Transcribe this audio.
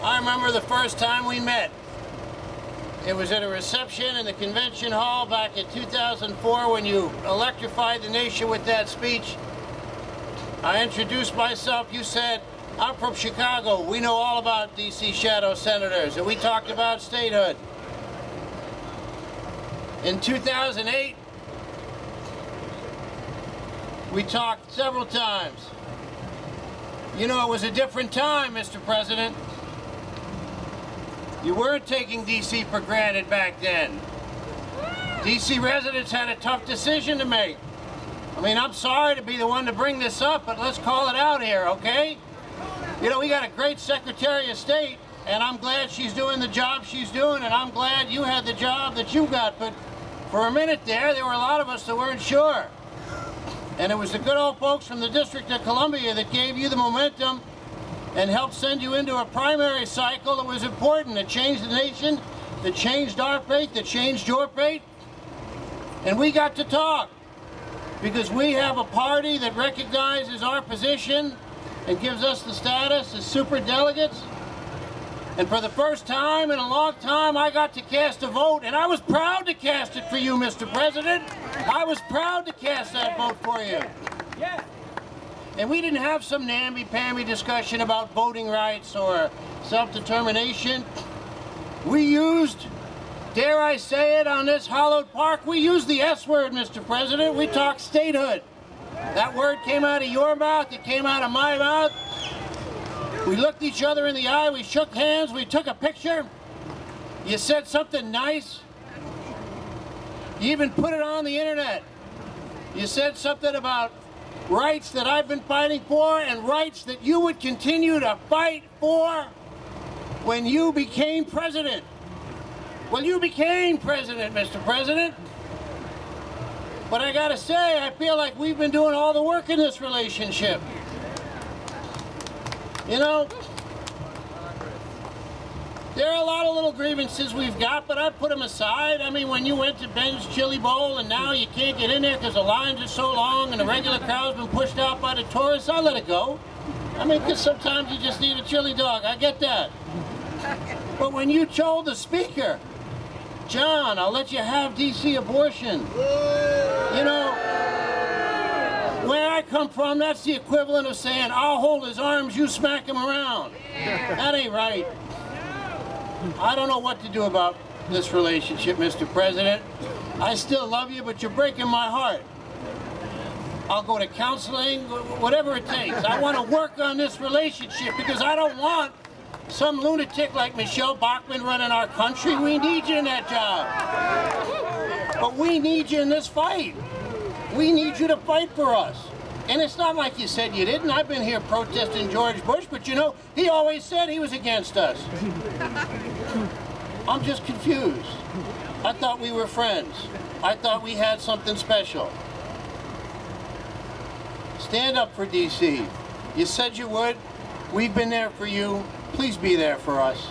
I remember the first time we met. It was at a reception in the convention hall back in 2004 when you electrified the nation with that speech. I introduced myself. You said, I'm from Chicago. We know all about D.C. shadow senators. And we talked about statehood. In 2008, we talked several times. You know, it was a different time, Mr. President. You weren't taking D.C. for granted back then. D.C. residents had a tough decision to make. I mean, I'm sorry to be the one to bring this up, but let's call it out here, okay? You know, we got a great Secretary of State, and I'm glad she's doing the job she's doing, and I'm glad you had the job that you got, but for a minute there were a lot of us that weren't sure. And it was the good old folks from the District of Columbia that gave you the momentum and helped send you into a primary cycle that was important, that changed the nation, that changed our fate, that changed your fate. And we got to talk because we have a party that recognizes our position and gives us the status as superdelegates. And for the first time in a long time, I got to cast a vote, and I was proud to cast it for you, Mr. President. I was proud to cast that vote for you. Yeah. And we didn't have some namby-pamby discussion about voting rights or self-determination. We used, dare I say it, on this hallowed park, we used the S word, Mr. President. We talked statehood. That word came out of your mouth, it came out of my mouth. We looked each other in the eye, we shook hands, we took a picture. You said something nice. You even put it on the internet. You said something about rights that I've been fighting for and rights that you would continue to fight for when you became president. Well, you became president, Mr. President. But I gotta say, I feel like we've been doing all the work in this relationship. You know, there are a lot of little grievances we've got, but I put them aside. I mean, when you went to Ben's Chili Bowl and now you can't get in there because the lines are so long and the regular crowd's been pushed out by the tourists, I let it go. I mean, because sometimes you just need a chili dog. I get that. But when you told the speaker, John, I'll let you have D.C. abortion, you know, where I come from, that's the equivalent of saying, I'll hold his arms, you smack him around. That ain't right. I don't know what to do about this relationship, Mr. President. I still love you, but you're breaking my heart. I'll go to counseling, whatever it takes. I want to work on this relationship because I don't want some lunatic like Michelle Bachmann running our country. We need you in that job. But we need you in this fight. We need you to fight for us. And it's not like you said you didn't. I've been here protesting George Bush, but you know, he always said he was against us. I'm just confused. I thought we were friends. I thought we had something special. Stand up for D.C. You said you would. We've been there for you. Please be there for us.